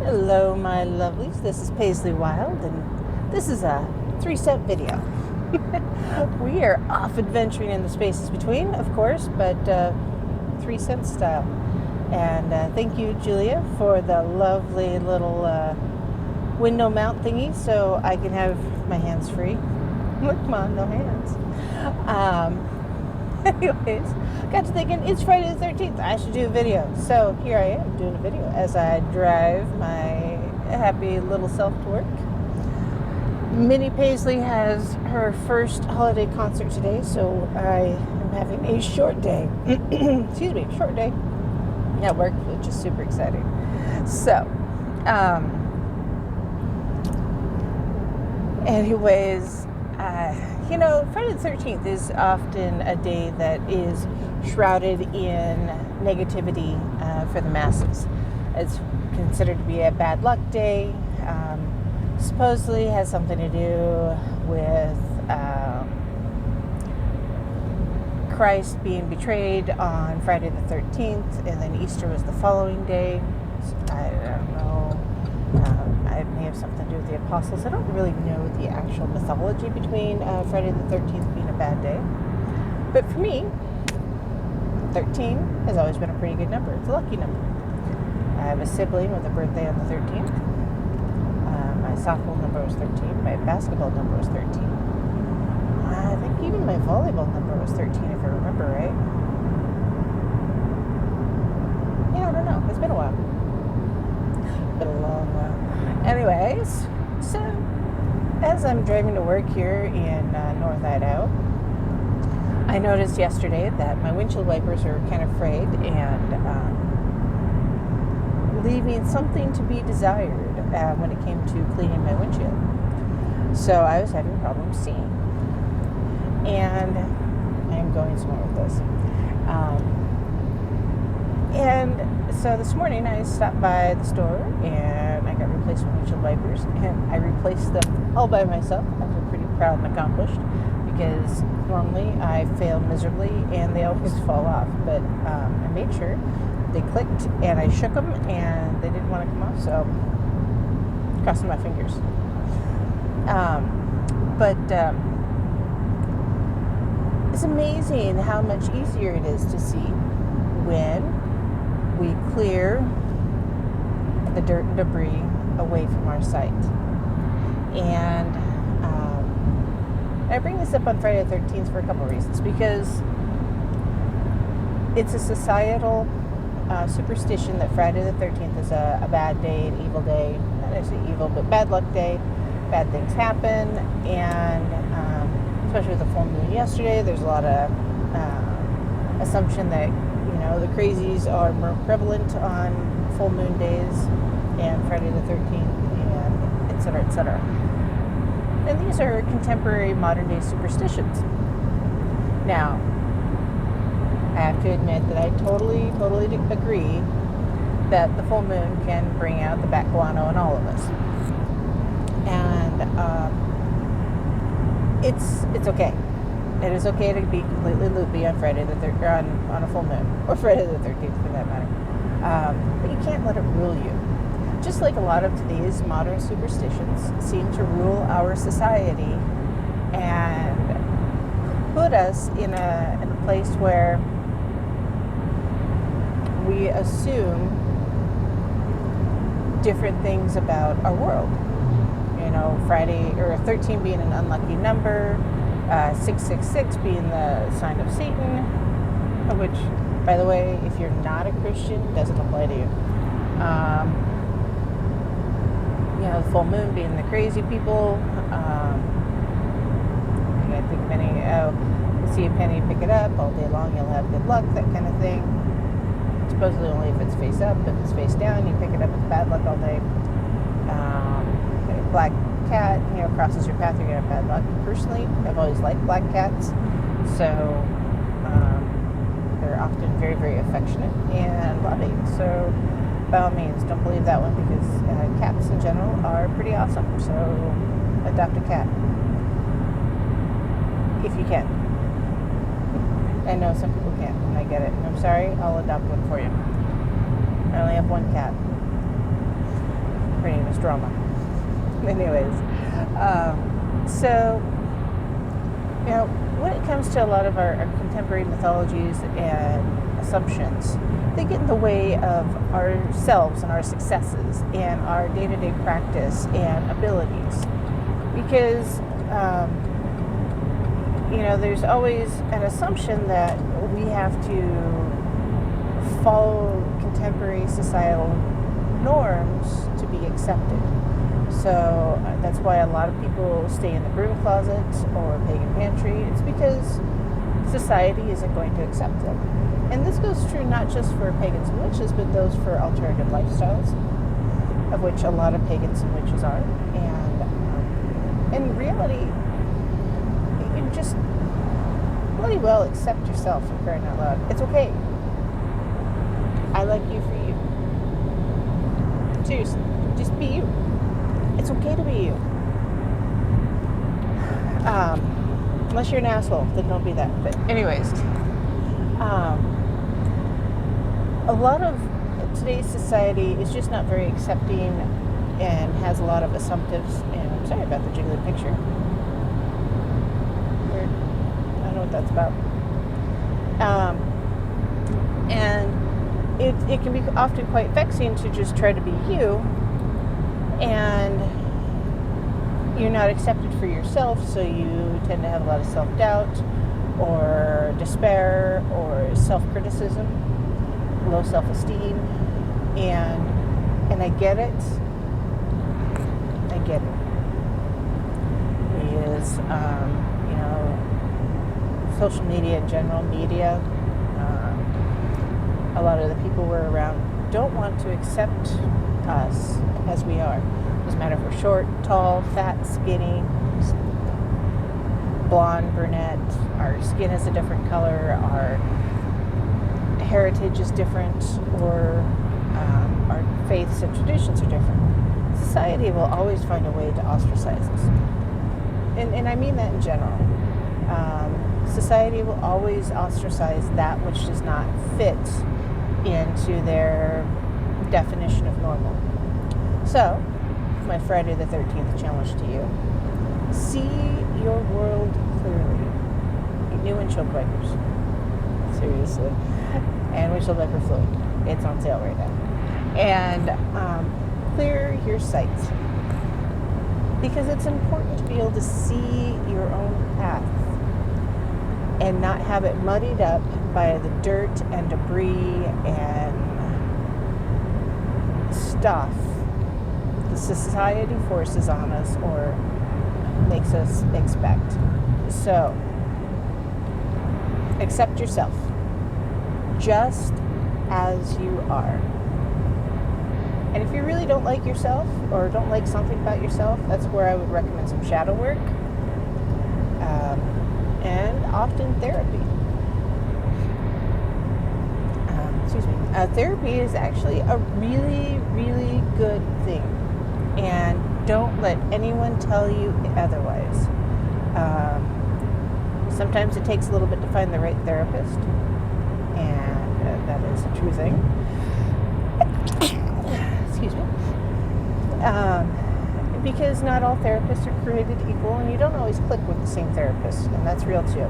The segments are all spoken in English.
Hello, my lovelies. This is Paisley Wild, and this is a 3-cent video. We are off adventuring in the spaces between, of course, but 3-cent style. And thank you, Julia, for the lovely little window mount thingy so I can have my hands free. Look, Mom, no hands. Anyways, got to thinking it's Friday the 13th. I should do a video. So here I am doing a video as I drive my happy little self to work. Minnie Paisley has her first holiday concert today, so I am having a short day. Excuse me, short day at work, which is super exciting. So, anyways, Friday the 13th is often a day that is shrouded in negativity for the masses. It's considered to be a bad luck day. Supposedly has something to do with Christ being betrayed on Friday the 13th, and then Easter was the following day. I don't know. It may have something to do with the apostles. I don't really know the actual mythology between Friday the 13th being a bad day. But for me, 13 has always been a pretty good number. It's a lucky number. I have a sibling with a birthday on the 13th. My softball number was 13. My basketball number was 13. I think even my volleyball number was 13, if I remember right. Yeah, I don't know. It's been a while. Been a long while. Anyways, so as I'm driving to work here in North Idaho, I noticed yesterday that my windshield wipers are kind of frayed and leaving something to be desired when it came to cleaning my windshield. So I was having problems seeing. And I'm going somewhere with this. And so this morning I stopped by the store and I got replacement windshield wipers, and I replaced them all by myself. I feel pretty proud and accomplished because normally I fail miserably and they always fall off. But I made sure they clicked and I shook them and they didn't want to come off, so crossing my fingers. It's amazing how much easier it is to see when we clear the dirt and debris away from our sight. And I bring this up on Friday the 13th for a couple of reasons. Because it's a societal superstition that Friday the 13th is a bad day, an evil day. Not necessarily evil, but bad luck day. Bad things happen. And especially with the full moon yesterday, there's a lot of assumption that the crazies are more prevalent on full moon days and Friday the 13th, and et cetera, et cetera. And these are contemporary modern day superstitions. Now, I have to admit that I totally agree that the full moon can bring out the bat guano in all of us. And it's okay. It is okay to be completely loopy on Friday the 13th, on a full moon, or Friday the 13th for that matter. But you can't let it rule you. Just like a lot of today's modern superstitions seem to rule our society and put us in a place where we assume different things about our world. Friday or 13 being an unlucky number. 666 being the sign of Satan, which, by the way, if you're not a Christian, doesn't apply to you. The full moon being the crazy people. I think many, you see a penny, pick it up, all day long you'll have good luck, that kind of thing. Supposedly only if it's face up. If it's face down, you pick it up, it's bad luck all day. Black cat, crosses your path, you're going to have bad luck. Personally, I've always liked black cats, so they're often very, very affectionate and loving. So by all means, don't believe that one, because cats in general are pretty awesome. So adopt a cat if you can. I know some people can't, and I get it. I'm sorry, I'll adopt one for you. I only have one cat. Her name is Drama. Anyways, so, when it comes to a lot of our contemporary mythologies and assumptions, they get in the way of ourselves and our successes and our day-to-day practice and abilities. Because, there's always an assumption that we have to follow contemporary societal norms to be accepted. So that's why a lot of people stay in the broom closet or pagan pantry. It's because society isn't going to accept them. And this goes true not just for pagans and witches, but those for alternative lifestyles, of which a lot of pagans and witches are. And in reality, you can just bloody well accept yourself for crying out loud. It's okay. I like you for you. Seriously, just be you. It's okay to be you. Unless you're an asshole, then don't be that. But anyways, a lot of today's society is just not very accepting and has a lot of assumptives. And I'm sorry about the jiggly picture. Weird. I don't know what that's about. And it can be often quite vexing to just try to be you, and you're not accepted for yourself, so you tend to have a lot of self-doubt or despair or self-criticism, low self-esteem, and I get it. Is social media in general, media, a lot of the people we're around don't want to accept us as we are. Doesn't matter if we're short, tall, fat, skinny, blonde, brunette, our skin is a different color, our heritage is different, or our faiths and traditions are different. Society will always find a way to ostracize us. And I mean that in general. Society will always ostracize that which does not fit into their definition of normal. So, my Friday the 13th challenge to you: see your world clearly. Get new windshield wipers. Seriously. And windshield wiper fluid. It's on sale right now. And clear your sight. Because it's important to be able to see your own path and not have it muddied up by the dirt and debris and stuff the society forces on us or makes us expect. So, accept yourself just as you are. And if you really don't like yourself or don't like something about yourself, that's where I would recommend some shadow work and often therapy. Therapy is actually a really, really good thing. And don't let anyone tell you otherwise. Sometimes it takes a little bit to find the right therapist. And that is a true thing. Excuse me. Because not all therapists are created equal, and you don't always click with the same therapist, and that's real too.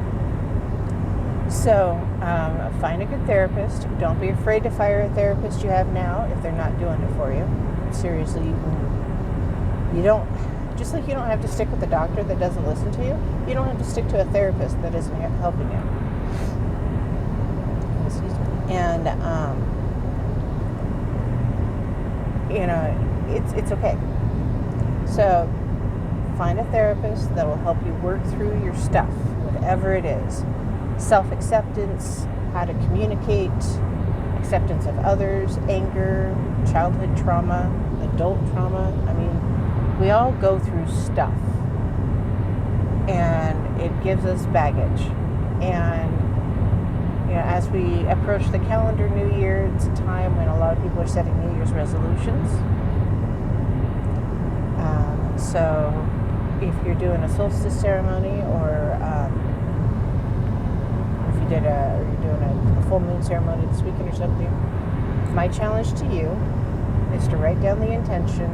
So, find a good therapist. Don't be afraid to fire a therapist you have now if they're not doing it for you. Seriously, you don't, just like you don't have to stick with a doctor that doesn't listen to you, you don't have to stick to a therapist that isn't helping you. Excuse me. And, it's okay. So, find a therapist that will help you work through your stuff, whatever it is. Self-acceptance, how to communicate, acceptance of others, anger, childhood trauma, adult trauma. I mean, we all go through stuff, and it gives us baggage. And as we approach the calendar New Year, it's a time when a lot of people are setting New Year's resolutions. So if you're doing a solstice ceremony, or if you're doing a full moon ceremony this weekend or something, my challenge to you is to write down the intention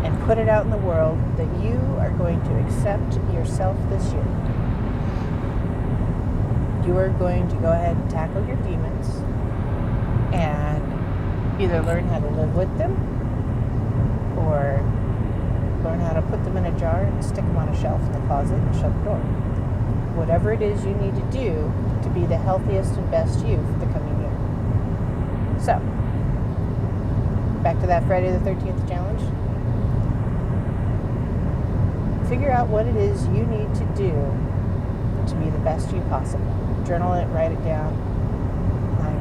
and put it out in the world that you are going to accept yourself this year. You are going to go ahead and tackle your demons and either learn how to live with them or learn how to put them in a jar and stick them on a shelf in the closet and shut the door. Whatever it is you need to do to be the healthiest and best you for the coming year. So, back to that Friday the 13th challenge. Figure out what it is you need to do to be the best you possible. Journal it, write it down,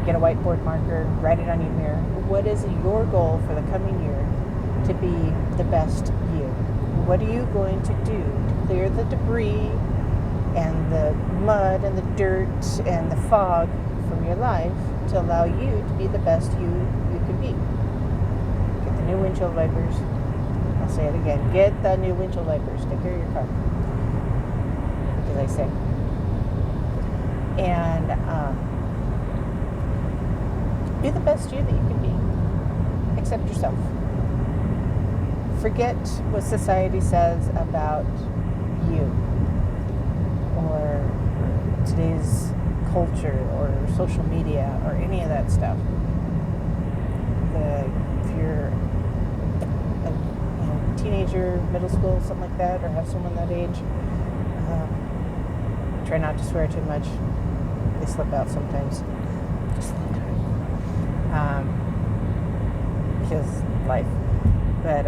get a whiteboard marker, write it on your mirror. What is your goal for the coming year to be the best you? What are you going to do to clear the debris and the mud and the dirt and the fog from your life to allow you to be the best you can be? Get the new windshield wipers. I'll say it again. Get the new windshield wipers. Take care of your car. As I say. And be the best you that you can be. Accept yourself. Forget what society says about you or today's culture or social media or any of that stuff. If you're a teenager, middle school, something like that, or have someone that age, try not to swear too much. They slip out sometimes. Just a little time. Because life. But,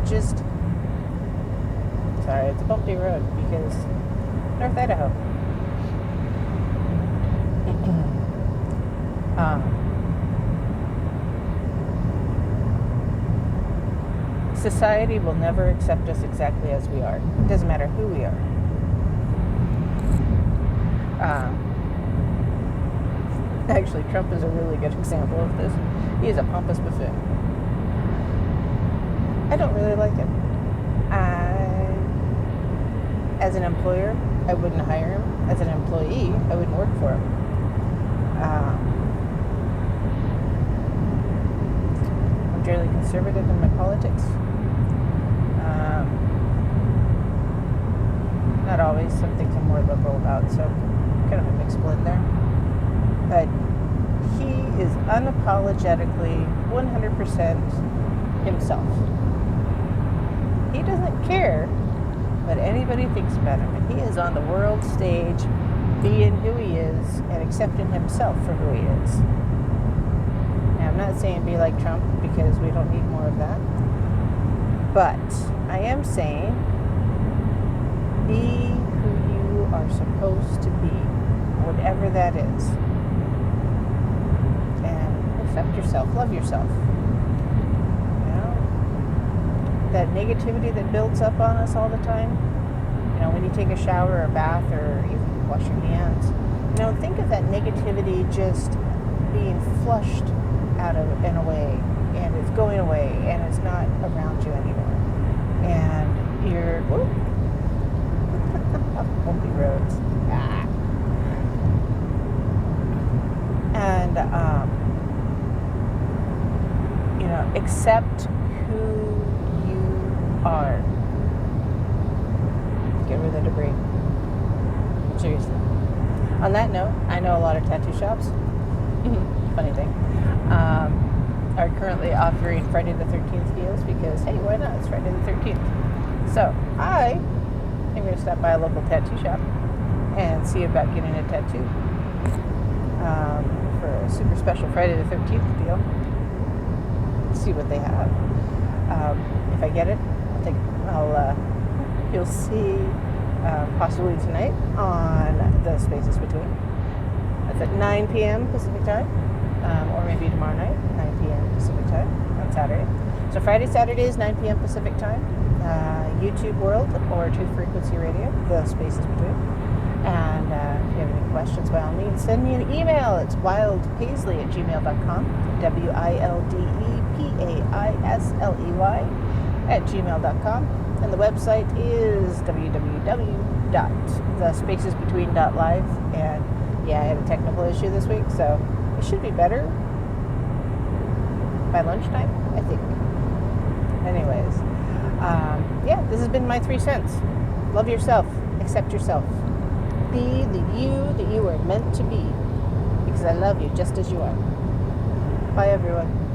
just, sorry, it's a bumpy road because North Idaho. Society will never accept us exactly as we are. It doesn't matter who we are. Actually, Trump is a really good example of this. He is a pompous buffoon. I don't really like him. As an employer, I wouldn't hire him. As an employee, I wouldn't work for him. I'm fairly conservative in my politics. Not always. Some things I'm more liberal about, so kind of a mixed blend there. But he is unapologetically 100% himself. He doesn't care what anybody thinks about him. And he is on the world stage being who he is and accepting himself for who he is. Now, I'm not saying be like Trump because we don't need more of that. But I am saying be who you are supposed to be, whatever that is. And accept yourself, love yourself. That negativity that builds up on us all the time, when you take a shower or a bath or even wash your hands, think of that negativity just being flushed out of and away, and it's going away, and it's not around you anymore. And you're, bumpy roads. And, accept who are. Get rid of the debris. Seriously. On that note, I know a lot of tattoo shops, funny thing, are currently offering Friday the 13th deals because, hey, why not? It's Friday the 13th. So I am going to stop by a local tattoo shop and see about getting a tattoo for a super special Friday the 13th deal. See what they have. If I get it, you'll see possibly tonight on the Spaces Between. That's at 9 p.m. Pacific time, or maybe tomorrow night, 9 p.m. Pacific time on Saturday. So Friday, Saturday is 9 p.m. Pacific time. YouTube World or Truth Frequency Radio, the Spaces Between. And if you have any questions, by all means, send me an email. It's wildpaisley@gmail.com, WILDEPAISLEY@gmail.com. And the website is www.thespacesbetween.live. And yeah, I had a technical issue this week, so it should be better by lunchtime, I think. have been my 3 cents. Love yourself. Accept yourself. Be the you that you were meant to be. Because I love you just as you are. Bye, everyone.